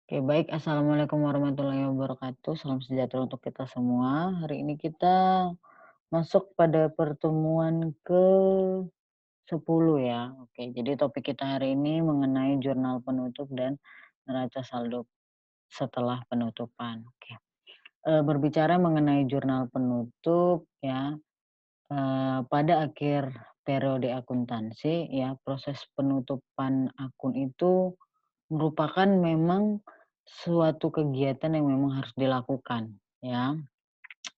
Oke, baik. Assalamualaikum warahmatullahi wabarakatuh. Salam sejahtera untuk kita semua. Hari ini kita masuk pada pertemuan ke-10 ya. Oke, jadi topik kita hari ini mengenai jurnal penutup dan neraca saldo setelah penutupan. Oke. Berbicara mengenai jurnal penutup ya, pada akhir periode akuntansi ya, proses penutupan akun itu merupakan memang suatu kegiatan yang memang harus dilakukan, ya.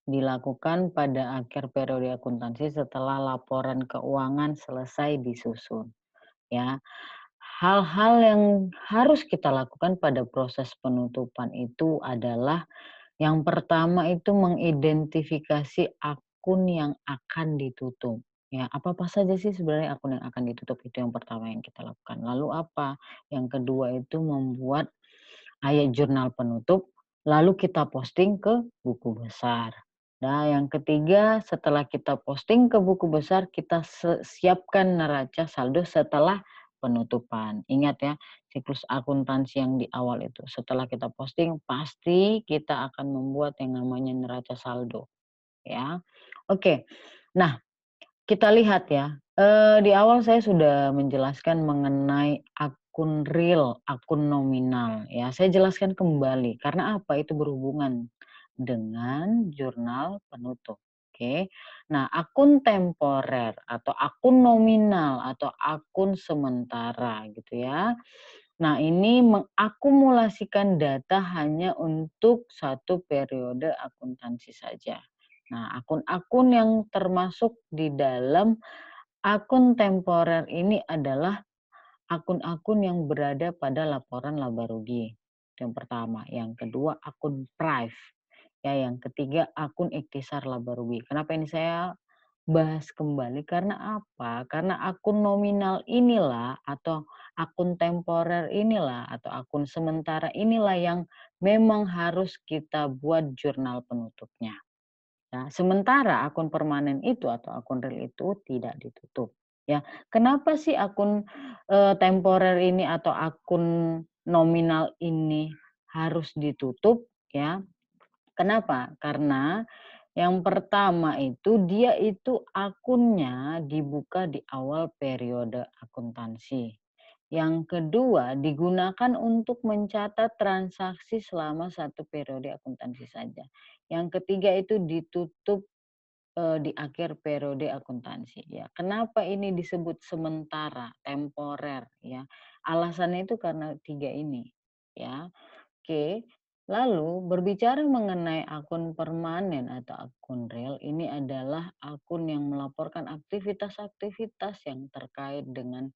Dilakukan pada akhir periode akuntansi setelah laporan keuangan selesai disusun, ya. Hal-hal yang harus kita lakukan pada proses penutupan itu adalah yang pertama itu mengidentifikasi akun yang akan ditutup, ya. Apa-apa saja sih sebenarnya akun yang akan ditutup, itu yang pertama yang kita lakukan. Lalu apa? Yang kedua itu membuat jurnal penutup, lalu kita posting ke buku besar. Nah, yang ketiga setelah kita posting ke buku besar, kita siapkan neraca saldo setelah penutupan. Ingat ya, siklus akuntansi yang di awal itu. Setelah kita posting, pasti kita akan membuat yang namanya neraca saldo, ya. Oke. Nah, kita lihat ya, di awal saya sudah menjelaskan mengenai akun real, akun nominal ya. Saya jelaskan kembali, karena apa? Itu berhubungan dengan jurnal penutup, oke. Nah, akun temporer atau akun nominal atau akun sementara gitu ya. Nah, ini mengakumulasikan data hanya untuk satu periode akuntansi saja. Nah, akun-akun yang termasuk di dalam akun temporer ini adalah akun-akun yang berada pada laporan laba rugi. Itu yang pertama. Yang kedua, akun prive. Ya, yang ketiga, akun ikhtisar laba rugi. Kenapa ini saya bahas kembali? Karena apa? Karena akun nominal inilah atau akun temporer inilah atau akun sementara inilah yang memang harus kita buat jurnal penutupnya. Nah, sementara akun permanen itu atau akun real itu tidak ditutup, ya. Kenapa sih akun, temporer ini atau akun nominal ini harus ditutup, ya? Kenapa? Karena yang pertama itu dia itu akunnya dibuka di awal periode akuntansi. Yang kedua, digunakan untuk mencatat transaksi selama satu periode akuntansi saja. Yang ketiga itu ditutup di akhir periode akuntansi ya. Kenapa ini disebut sementara, temporer ya? Alasannya itu karena 3 ini ya. Oke, lalu berbicara mengenai akun permanen atau akun real, ini adalah akun yang melaporkan aktivitas-aktivitas yang terkait dengan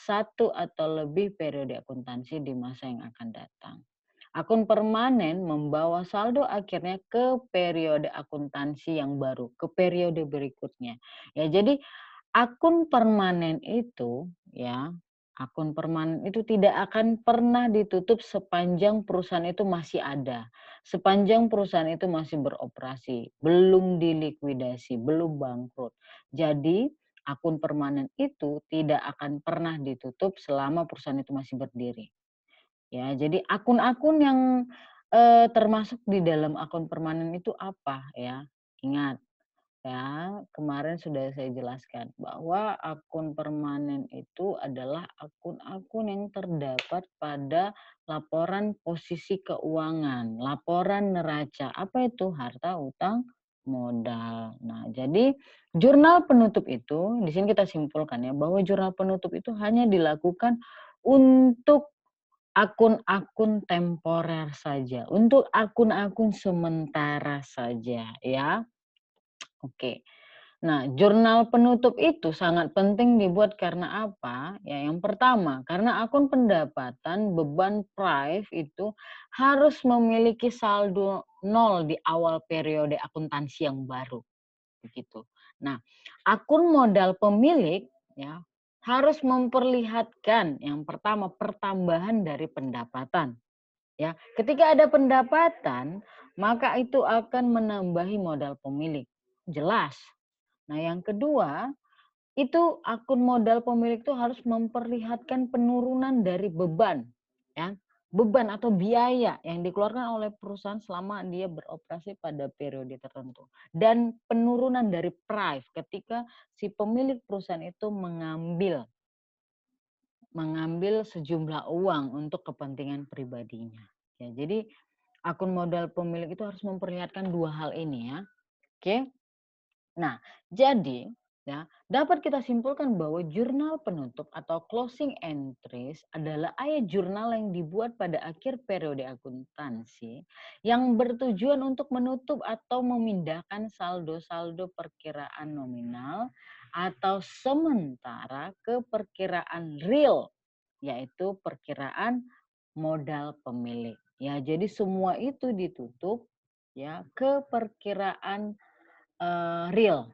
satu atau lebih periode akuntansi di masa yang akan datang. Akun permanen membawa saldo akhirnya ke periode akuntansi yang baru, ke periode berikutnya. Ya, jadi akun permanen itu ya, akun permanen itu tidak akan pernah ditutup sepanjang perusahaan itu masih ada, sepanjang perusahaan itu masih beroperasi, belum dilikuidasi, belum bangkrut. Jadi akun permanen itu tidak akan pernah ditutup selama perusahaan itu masih berdiri. Ya, jadi akun-akun yang, termasuk di dalam akun permanen itu apa ya? Ingat ya, kemarin sudah saya jelaskan bahwa akun permanen itu adalah akun-akun yang terdapat pada laporan posisi keuangan, laporan neraca. Apa itu? Harta, utang, modal. Nah, jadi jurnal penutup itu di sini kita simpulkan ya bahwa jurnal penutup itu hanya dilakukan untuk akun-akun temporer saja, untuk akun-akun sementara saja ya. Oke. Nah, jurnal penutup itu sangat penting dibuat karena apa? Ya, yang pertama, karena akun pendapatan beban prive itu harus memiliki saldo nol di awal periode akuntansi yang baru, begitu. Nah, akun modal pemilik ya harus memperlihatkan yang pertama pertambahan dari pendapatan. Ya, ketika ada pendapatan, maka itu akan menambahi modal pemilik. Jelas. Nah, yang kedua, itu akun modal pemilik itu harus memperlihatkan penurunan dari beban, ya. beban atau biaya yang dikeluarkan oleh perusahaan selama dia beroperasi pada periode tertentu. Dan penurunan dari price ketika si pemilik perusahaan itu mengambil sejumlah uang untuk kepentingan pribadinya. Ya, jadi akun modal pemilik itu harus memperlihatkan dua hal ini ya. Oke. Nah, jadi ya, dapat kita simpulkan bahwa jurnal penutup atau closing entries adalah ayat jurnal yang dibuat pada akhir periode akuntansi yang bertujuan untuk menutup atau memindahkan saldo-saldo perkiraan nominal atau sementara ke perkiraan real, yaitu perkiraan modal pemilik. Ya, jadi semua itu ditutup ya ke perkiraan real.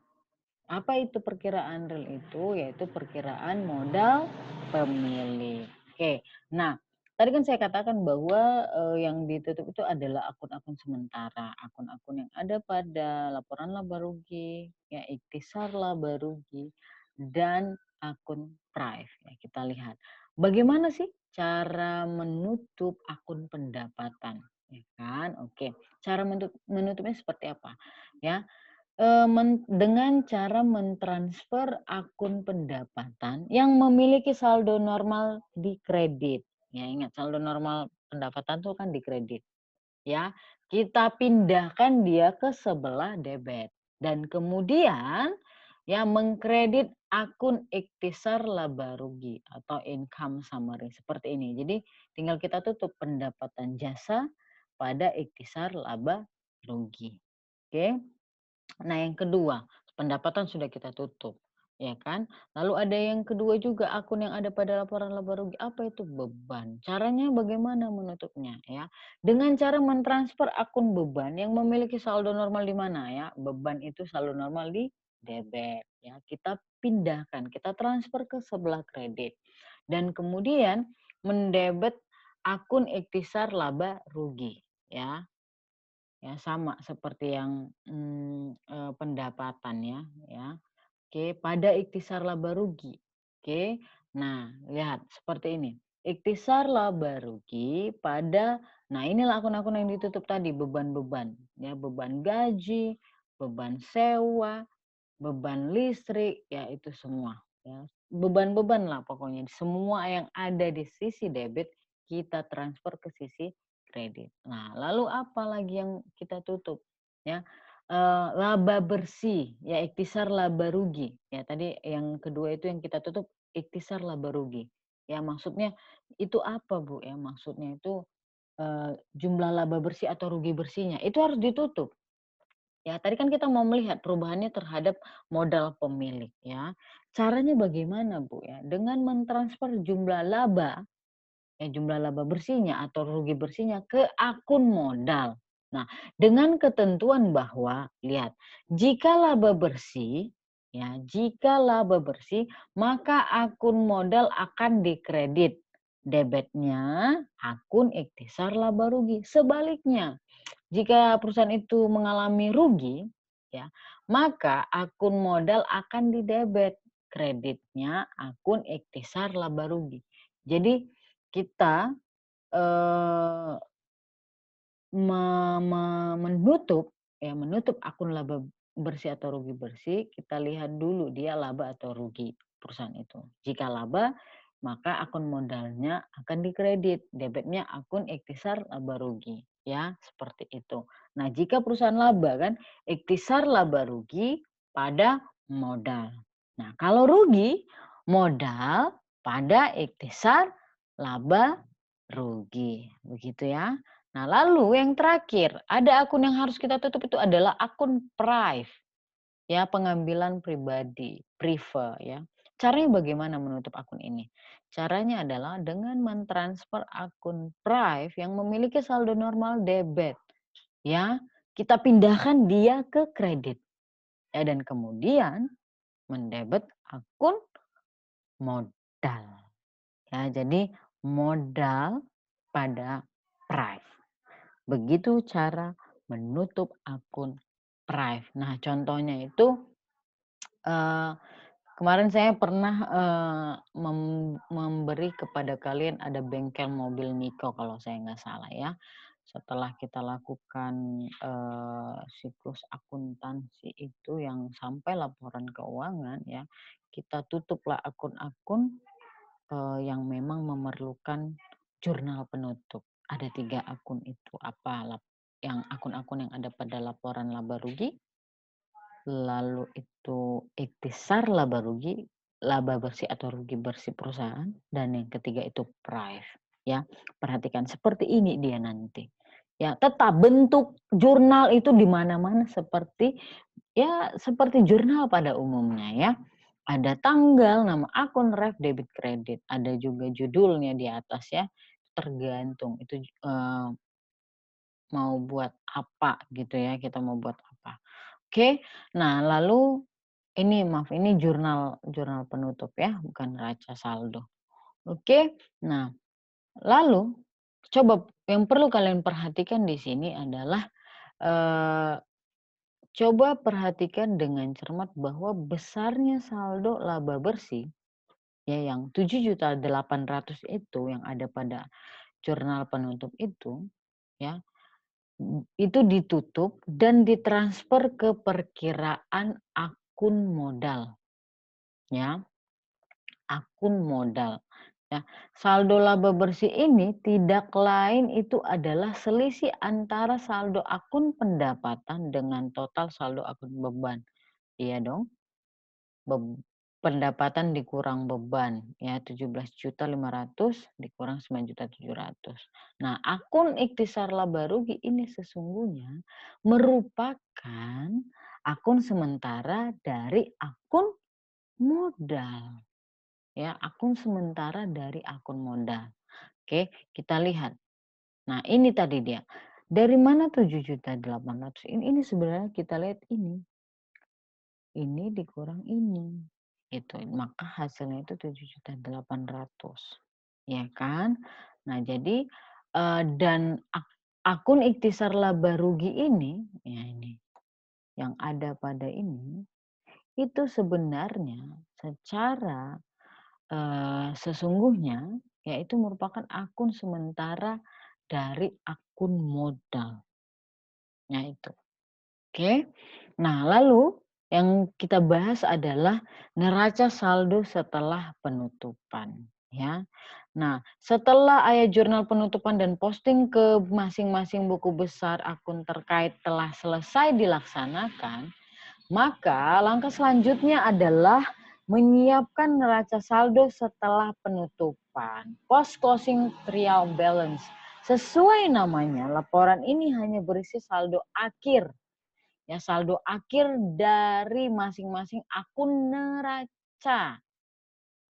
Apa itu perkiraan real itu? Yaitu perkiraan modal pemilik. Oke, nah tadi kan saya katakan bahwa yang ditutup itu adalah akun-akun sementara, akun-akun yang ada pada laporan laba rugi, ya ikhtisar laba rugi, dan akun prive. Ya, kita lihat bagaimana sih cara menutup akun pendapatan, ya kan? Oke, cara menutupnya seperti apa? Ya, dengan cara mentransfer akun pendapatan yang memiliki saldo normal di kredit. Ya ingat saldo normal pendapatan tuh kan di kredit. Ya, kita pindahkan dia ke sebelah debit. Dan kemudian ya mengkredit akun ikhtisar laba rugi atau income summary seperti ini. Jadi tinggal kita tutup pendapatan jasa pada ikhtisar laba rugi. Oke. Nah, yang kedua, pendapatan sudah kita tutup, ya kan? Lalu ada yang kedua juga akun yang ada pada laporan laba rugi, apa itu? Beban. Caranya bagaimana menutupnya ya? Dengan cara mentransfer akun beban yang memiliki saldo normal di mana ya? Beban itu saldo normal di debit ya. Kita pindahkan, kita transfer ke sebelah kredit. Dan kemudian mendebet akun ikhtisar laba rugi ya. Ya sama seperti yang, pendapatan ya. Oke, pada ikhtisar laba rugi. Oke. Nah, lihat seperti ini. Ikhtisar laba rugi pada nah inilah akun-akun yang ditutup tadi, beban-beban, ya, beban gaji, beban sewa, beban listrik, ya itu semua, ya. Beban-beban lah pokoknya, semua yang ada di sisi debit kita transfer ke sisi kredit. Nah, lalu apa lagi yang kita tutup? Ya, laba bersih, ya ikhtisar laba rugi. Ya tadi yang kedua itu yang kita tutup ikhtisar laba rugi. Ya maksudnya itu apa Bu? Ya maksudnya itu jumlah laba bersih atau rugi bersihnya itu harus ditutup. Ya, tadi kan kita mau melihat perubahannya terhadap modal pemilik ya. Caranya bagaimana Bu ya? Dengan mentransfer jumlah laba, ya jumlah laba bersihnya atau rugi bersihnya ke akun modal. Nah, dengan ketentuan bahwa lihat, jika laba bersih ya, jika laba bersih maka akun modal akan dikredit. Debitnya akun ikhtisar laba rugi. Sebaliknya, jika perusahaan itu mengalami rugi, ya, maka akun modal akan didebet, kreditnya akun ikhtisar laba rugi. Jadi kita eh, menutup akun laba bersih atau rugi bersih, kita lihat dulu dia laba atau rugi perusahaan itu. Jika laba, maka akun modalnya akan dikredit, debitnya akun ikhtisar laba rugi, ya seperti itu. Nah, jika perusahaan laba kan ikhtisar laba rugi pada modal. Nah, kalau rugi modal pada ikhtisar laba rugi, begitu ya. Nah, lalu yang terakhir, ada akun yang harus kita tutup itu adalah akun prive, ya, pengambilan pribadi, prive ya. Caranya bagaimana menutup akun ini? Caranya adalah dengan mentransfer akun prive yang memiliki saldo normal debit, ya. Kita pindahkan dia ke kredit. Ya, dan kemudian mendebet akun modal. Ya, jadi modal pada prive. Begitu cara menutup akun prive. Nah, contohnya itu Kemarin saya pernah, memberi kepada kalian ada bengkel mobil Niko kalau saya nggak salah ya. Setelah kita lakukan, siklus akuntansi itu yang sampai laporan keuangan ya, kita tutuplah akun-akun, yang memang memerlukan jurnal penutup. Ada 3 akun itu, apa, yang akun-akun yang ada pada laporan laba rugi, lalu itu ikhtisar laba rugi, laba bersih atau rugi bersih perusahaan, dan yang ketiga itu prive, ya. Perhatikan seperti ini dia nanti. Ya, tetap bentuk jurnal itu di mana-mana seperti ya seperti jurnal pada umumnya ya. Ada tanggal, nama akun, ref, debit, kredit, ada juga judulnya di atas ya. Tergantung itu, mau buat apa gitu ya, kita mau buat apa. Oke, nah lalu ini maaf, ini jurnal jurnal penutup ya, bukan neraca saldo. Oke, nah lalu coba yang perlu kalian perhatikan di sini adalah, eee, coba perhatikan dengan cermat bahwa besarnya saldo laba bersih, ya yang 7.800.000 itu yang ada pada jurnal penutup itu, ya, itu ditutup dan ditransfer ke perkiraan akun modal, ya. Akun modal. Ya, saldo laba bersih ini tidak lain itu adalah selisih antara saldo akun pendapatan dengan total saldo akun beban. Iya dong, pendapatan dikurang beban ya 17.500.000 dikurang 9.700.000. Nah, akun ikhtisar laba rugi ini sesungguhnya merupakan akun sementara dari akun modal. Ya, akun sementara dari akun modal. Oke, kita lihat. Nah, ini tadi dia. Dari mana 7.800.000 ini sebenarnya kita lihat ini dikurang ini. Itu, maka hasilnya itu 7.800.000. Ya kan? Nah, jadi dan akun ikhtisar laba rugi ini, ya ini yang ada pada ini itu sebenarnya secara sesungguhnya, yaitu merupakan akun sementara dari akun modal. Nah itu, oke. Nah lalu yang kita bahas adalah neraca saldo setelah penutupan, ya. Nah, setelah ayat jurnal penutupan dan posting ke masing-masing buku besar akun terkait telah selesai dilaksanakan, maka langkah selanjutnya adalah menyiapkan neraca saldo setelah penutupan, post closing trial balance. Sesuai namanya, laporan ini hanya berisi saldo akhir, ya saldo akhir dari masing-masing akun neraca.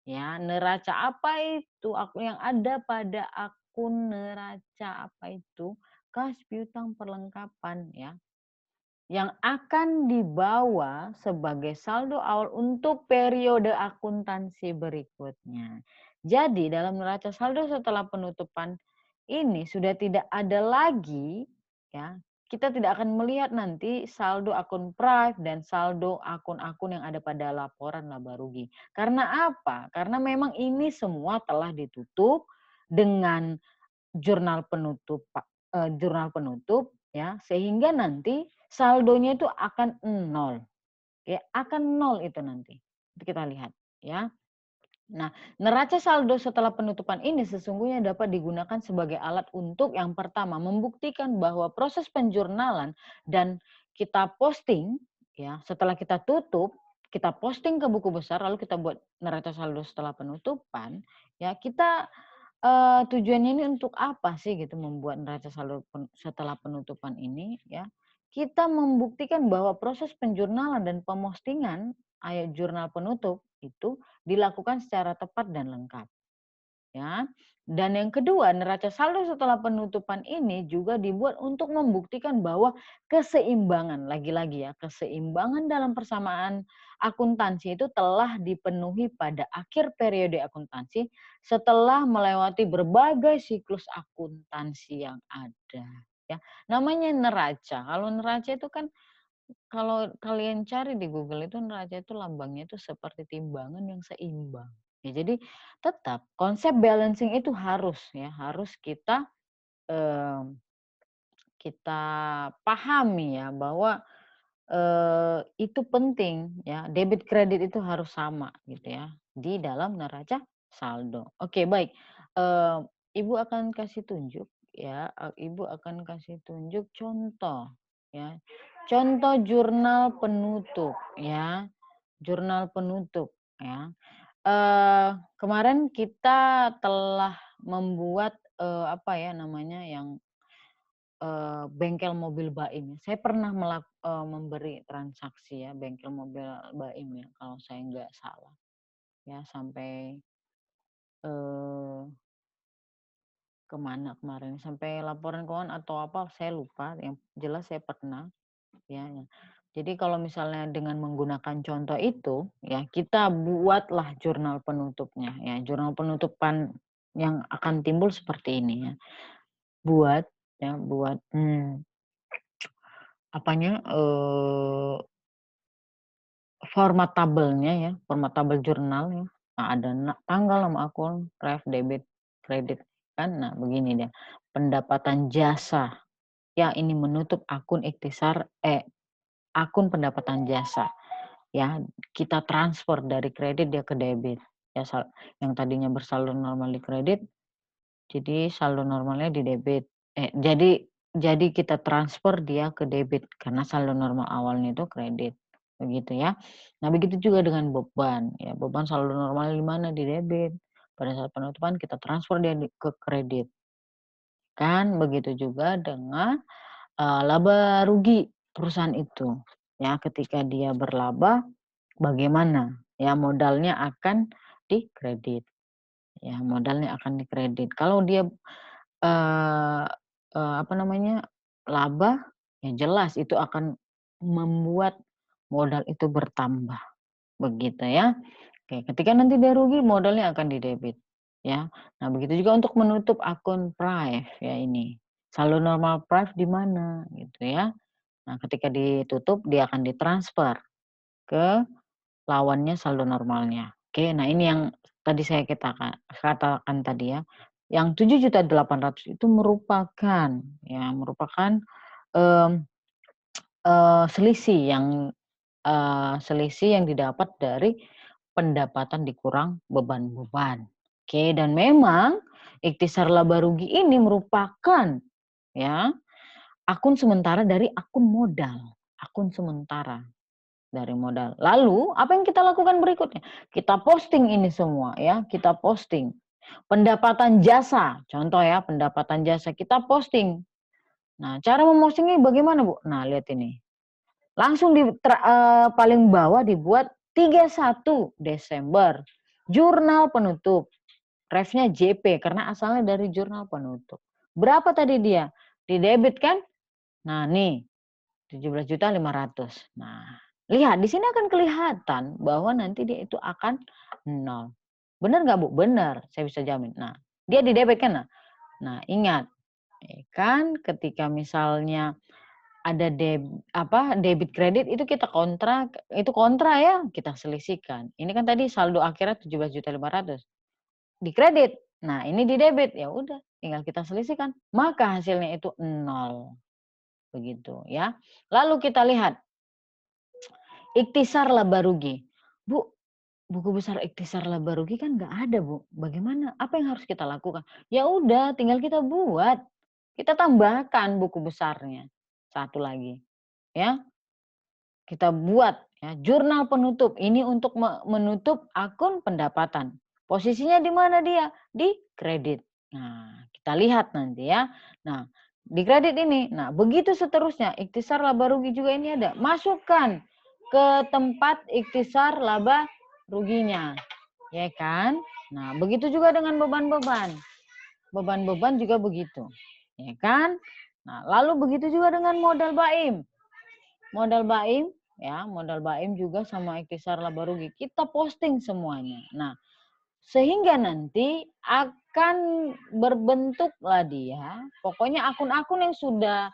Ya, neraca apa itu? Akun yang ada pada akun neraca apa itu? Kas piutang perlengkapan ya yang akan dibawa sebagai saldo awal untuk periode akuntansi berikutnya. Jadi dalam neraca saldo setelah penutupan ini sudah tidak ada lagi ya, kita tidak akan melihat nanti saldo akun Prive dan saldo akun-akun yang ada pada laporan laba rugi. Karena apa? Karena memang ini semua telah ditutup dengan jurnal penutup ya, sehingga nanti saldonya itu akan nol, ya akan nol itu nanti. Itu kita lihat ya. Nah, neraca saldo setelah penutupan ini sesungguhnya dapat digunakan sebagai alat untuk yang pertama membuktikan bahwa proses penjurnalan dan kita posting ya, setelah kita tutup, kita posting ke buku besar lalu kita buat neraca saldo setelah penutupan, ya kita tujuannya ini untuk apa sih gitu membuat neraca saldo setelah penutupan ini ya. Kita membuktikan bahwa proses penjurnalan dan pemostingan ayat jurnal penutup itu dilakukan secara tepat dan lengkap. Ya. Dan yang kedua, neraca saldo setelah penutupan ini juga dibuat untuk membuktikan bahwa keseimbangan, lagi-lagi ya, keseimbangan dalam persamaan akuntansi itu telah dipenuhi pada akhir periode akuntansi setelah melewati berbagai siklus akuntansi yang ada. Ya, namanya neraca. Kalau neraca itu kan kalau kalian cari di Google itu neraca itu lambangnya itu seperti timbangan yang seimbang. Ya, jadi tetap konsep balancing itu harus ya, harus eee, kita pahami ya bahwa itu penting ya, debit kredit itu harus sama gitu ya, di dalam neraca saldo. Oke baik, eee, Ibu akan kasih tunjuk ya, Ibu akan kasih tunjuk contoh ya, contoh jurnal penutup ya, jurnal penutup ya. Kemarin kita telah membuat, apa ya namanya, yang bengkel mobil Baim ya. Saya pernah memberi transaksi ya, bengkel mobil Baim ya, kalau saya nggak salah. Ya, sampai, eee, ke kemarin, sampai laporan keuangan atau apa saya lupa, yang jelas saya pernah, ya. Jadi kalau misalnya dengan menggunakan contoh itu, ya kita buatlah jurnal penutupnya ya, jurnal penutupan yang akan timbul seperti ini ya. Buat ya, buat, apanya, format tabelnya ya, format tabel jurnal ya. Nah, ada tanggal, nama akun, ref, debit, kredit kan. Nah, begini dia. Pendapatan jasa. Ya, ini menutup akun akun pendapatan jasa. Ya, kita transfer dari kredit dia ke debit. Ya, yang tadinya bersaldo normal di kredit, jadi saldo normalnya di debit. Jadi kita transfer dia ke debit karena saldo normal awalnya itu kredit, begitu ya. Nah, begitu juga dengan beban, ya beban saldo normal di mana? Di debit. Pada saat penutupan kita transfer dia ke kredit. Kan begitu juga dengan, laba rugi perusahaan itu. Ya, ketika dia berlaba bagaimana? Ya modalnya akan dikredit. Ya modalnya akan dikredit. Kalau dia Eee apa namanya, laba, ya jelas itu akan membuat modal itu bertambah, begitu ya. Oke, ketika nanti dia rugi modalnya akan didebit, ya. Nah, begitu juga untuk menutup akun Prive ya ini. Saldo normal Prive di mana, gitu ya. Nah, ketika ditutup dia akan ditransfer ke lawannya saldo normalnya. Oke, nah ini yang tadi saya katakan tadi ya, yang 7.800.000 itu merupakan, mmm, selisih yang didapat dari pendapatan dikurang beban-beban. Oke, dan memang ikhtisar laba rugi ini merupakan ya, akun sementara dari akun sementara. Dari modal. Lalu apa yang kita lakukan berikutnya? Kita posting ini semua ya, kita posting. Pendapatan jasa, contoh ya, pendapatan jasa kita posting. Nah, cara mempostingnya bagaimana, Bu? Nah, lihat ini. Langsung paling bawah dibuat 31 Desember. Jurnal penutup. Refnya JP karena asalnya dari jurnal penutup. Berapa tadi dia? Di debit kan? Nah, nih 17.500.000. Nah, lihat di sini akan kelihatan bahwa nanti dia itu akan nol. Benar nggak, Bu? Benar, saya bisa jamin. Nah, dia di debit kan? Nah, ingat, kan ketika misalnya ada debit kredit itu kita kontra ya, kita selisihkan. Ini kan tadi saldo akhirnya 17.500.000 di kredit. Nah, ini di debit, ya udah tinggal kita selisihkan. Maka hasilnya itu nol. Begitu ya. Lalu kita lihat ikhtisar laba rugi. Bu, buku besar ikhtisar laba rugi kan nggak ada, Bu. Bagaimana? Apa yang harus kita lakukan? Ya udah, tinggal kita buat. Kita tambahkan buku besarnya. Satu lagi. Ya, kita buat ya, jurnal penutup. Ini untuk menutup akun pendapatan. Posisinya di mana dia? Di kredit. Nah, kita lihat nanti ya. Nah, di kredit ini. Nah, begitu seterusnya. Ikhtisar laba rugi juga ini ada. Masukkan ke tempat ikhtisar laba ruginya. Ya kan? Nah, begitu juga dengan beban-beban. Beban-beban juga begitu. Ya kan? Nah, lalu begitu juga dengan modal Baim. Modal Baim ya, modal Baim juga sama ikhtisar laba rugi. Kita posting semuanya. Nah, sehingga nanti akan berbentuklah dia, pokoknya akun-akun yang sudah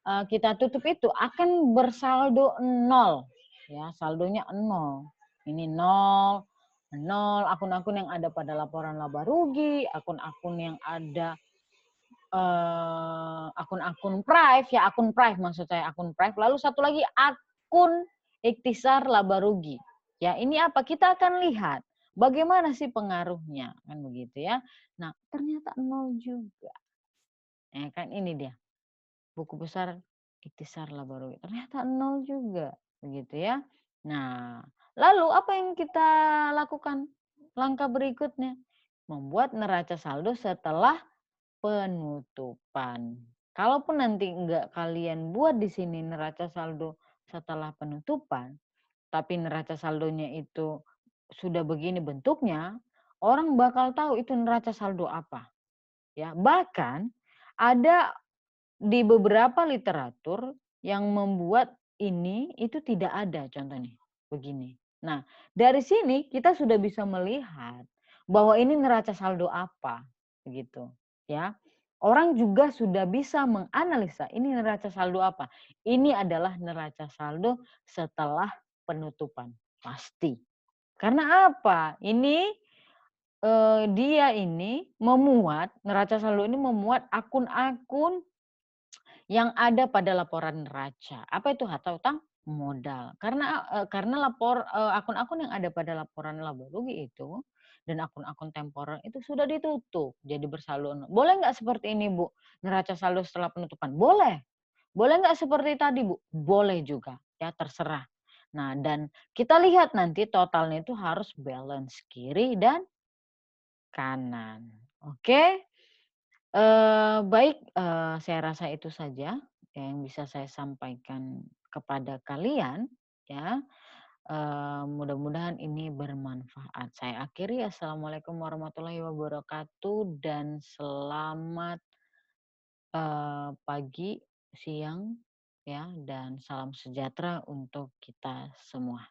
kita tutup itu akan bersaldo nol, ya, saldonya nol. Ini nol, nol, akun-akun yang ada pada laporan laba rugi, akun-akun yang ada akun-akun Prive, ya akun Prive maksud saya, akun Prive. Lalu satu lagi akun ikhtisar laba rugi. Ya, ini apa? Kita akan lihat bagaimana sih pengaruhnya, kan begitu ya. Nah, ternyata nol juga. Ya kan ini dia. Buku besar ikhtisar laba rugi. Ternyata nol juga, begitu ya. Nah, lalu apa yang kita lakukan? Langkah berikutnya, membuat neraca saldo setelah penutupan. Kalaupun nanti enggak kalian buat di sini neraca saldo setelah penutupan, tapi neraca saldonya itu sudah begini bentuknya, orang bakal tahu itu neraca saldo apa. Ya, bahkan ada di beberapa literatur yang membuat ini itu tidak ada contohnya begini. Nah, dari sini kita sudah bisa melihat bahwa ini neraca saldo apa, begitu ya. Orang juga sudah bisa menganalisa ini neraca saldo apa. Ini adalah neraca saldo setelah penutupan, pasti. Karena apa? Ini dia ini memuat neraca saldo ini memuat akun-akun yang ada pada laporan neraca. Apa itu harta utang? Modal. Karena akun-akun yang ada pada laporan laba rugi itu dan akun-akun temporer itu sudah ditutup jadi bersaldo nol. Boleh nggak seperti ini, Bu? Neraca saldo setelah penutupan? Boleh. Boleh nggak seperti tadi, Bu? Boleh juga, ya terserah. Nah, dan kita lihat nanti totalnya itu harus balance kiri dan kanan. Oke? Baik, saya rasa itu saja yang bisa saya sampaikan kepada kalian ya, mudah-mudahan ini bermanfaat. Saya akhiri, assalamualaikum warahmatullahi wabarakatuh dan selamat, pagi, siang, ya, dan salam sejahtera untuk kita semua.